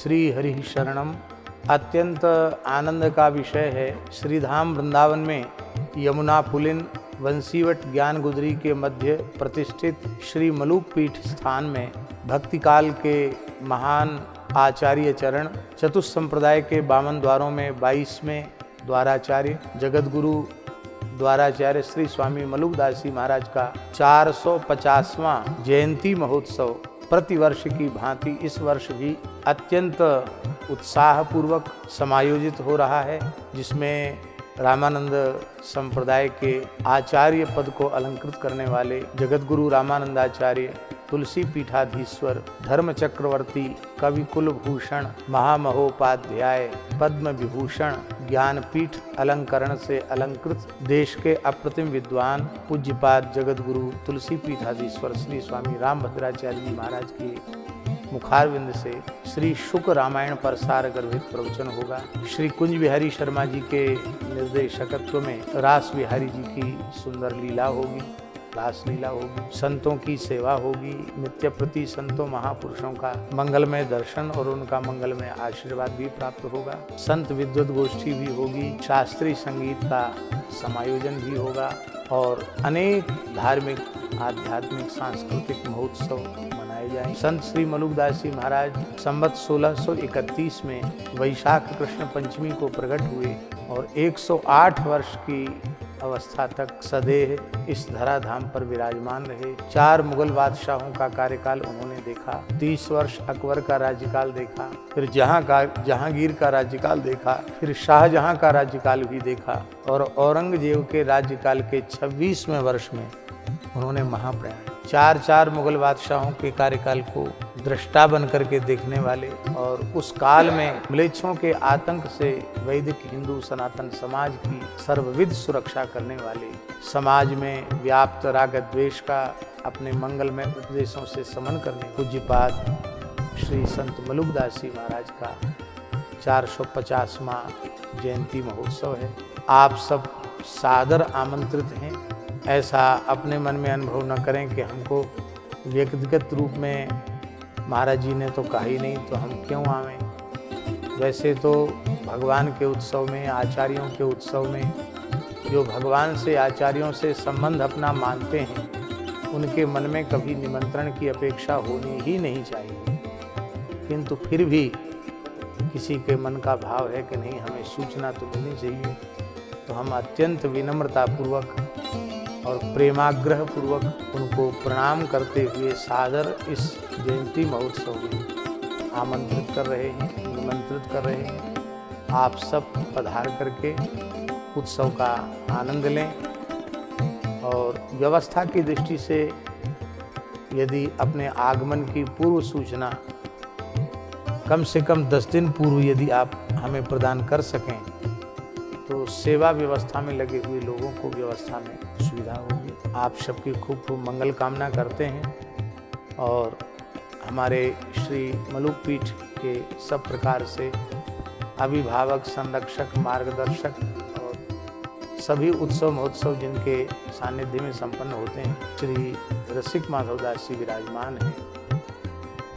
श्री हरि शरणम। अत्यंत आनंद का विषय है। श्रीधाम वृंदावन में यमुना पुलिन वंशीवट ज्ञान गुदरी के मध्य प्रतिष्ठित श्री मलुक पीठ स्थान में भक्ति काल के महान आचार्य चरण चतुस्संप्रदाय के 52 द्वारों में 22वें द्वाराचार्य जगत गुरु द्वाराचार्य श्री स्वामी मलुकदास जी महाराज का 450वां जयंती महोत्सव प्रतिवर्ष की भांति इस वर्ष भी अत्यंत उत्साहपूर्वक समायोजित हो रहा है, जिसमें रामानंद संप्रदाय के आचार्य पद को अलंकृत करने वाले जगत गुरु रामानंदाचार्य, तुलसी पीठाधीश्वर, धर्म चक्रवर्ती, कवि कुलभूषण, महामहोपाध्याय, पद्म विभूषण, ज्ञानपीठ अलंकरण से अलंकृत देश के अप्रतिम विद्वान पूज्यपाद जगत गुरु तुलसी पीठाधीश्वर श्री स्वामी रामभद्राचार्य जी महाराज के मुखारविंद से श्री शुक रामायण पर सार गर्भित प्रवचन होगा। श्री कुंज बिहारी शर्मा जी के निर्देशकत्व में रास बिहारी जी की सुंदर लीला होगी, रास लीला होगी, संतों की सेवा होगी, नित्य प्रति संतों महापुरुषों का मंगलमय दर्शन और उनका मंगलमय आशीर्वाद भी प्राप्त होगा। संत विद्वत गोष्ठी भी होगी, शास्त्रीय संगीत का समायोजन भी होगा और अनेक धार्मिक आध्यात्मिक सांस्कृतिक महोत्सव मनाए जाएंगे। संत श्री मलुकदास जी महाराज संवत 1631 में वैशाख कृष्ण पंचमी को प्रकट हुए और 108 वर्ष की अवस्था तक सदैव इस धराधाम पर विराजमान रहे। 4 मुगल बादशाहों का कार्यकाल उन्होंने देखा, 30 वर्ष अकबर का राज्यकाल देखा, फिर जहांगीर का राज्यकाल देखा, फिर शाहजहां का राज्यकाल भी देखा और औरंगजेब के राज्यकाल के 26वें वर्ष में उन्होंने महाप्रयाण। 4 मुगल बादशाहों के कार्यकाल को दृष्टा बन करके देखने वाले और उस काल में म्लेच्छों के आतंक से वैदिक हिंदू सनातन समाज की सर्वविध सुरक्षा करने वाले, समाज में व्याप्त राग द्वेष का अपने मंगलमय उपदेशों से समन करने पूज्यपाद श्री संत मलुकदास जी महाराज का 450वां जयंती महोत्सव है। आप सब सादर आमंत्रित हैं। ऐसा अपने मन में अनुभव न करें कि हमको व्यक्तिगत रूप में महाराज जी ने तो कहा ही नहीं तो हम क्यों आवें। वैसे तो भगवान के उत्सव में, आचार्यों के उत्सव में जो भगवान से आचार्यों से संबंध अपना मानते हैं, उनके मन में कभी निमंत्रण की अपेक्षा होनी ही नहीं चाहिए, किंतु फिर भी किसी के मन का भाव है कि नहीं हमें सूचना तो मिलनी चाहिए, तो हम अत्यंत विनम्रतापूर्वक और प्रेमाग्रह पूर्वक उनको प्रणाम करते हुए सादर इस जयंती महोत्सव में आमंत्रित कर रहे हैं, निमंत्रित कर रहे हैं। आप सब पधार करके उत्सव का आनंद लें और व्यवस्था की दृष्टि से यदि अपने आगमन की पूर्व सूचना कम से कम 10 दिन पूर्व यदि आप हमें प्रदान कर सकें तो सेवा व्यवस्था में लगे हुए लोगों को व्यवस्था में सुविधा होगी। आप सबकी खूब खूब मंगल कामना करते हैं और हमारे श्री मलुक पीठ के सब प्रकार से अभिभावक, संरक्षक, मार्गदर्शक और सभी उत्सव महोत्सव जिनके सानिध्य में संपन्न होते हैं, श्री रसिक माधवदास जी विराजमान हैं।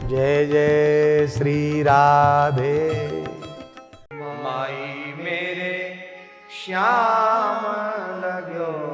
जय जय श्री राधे। माई मेरे श्याम लग्यो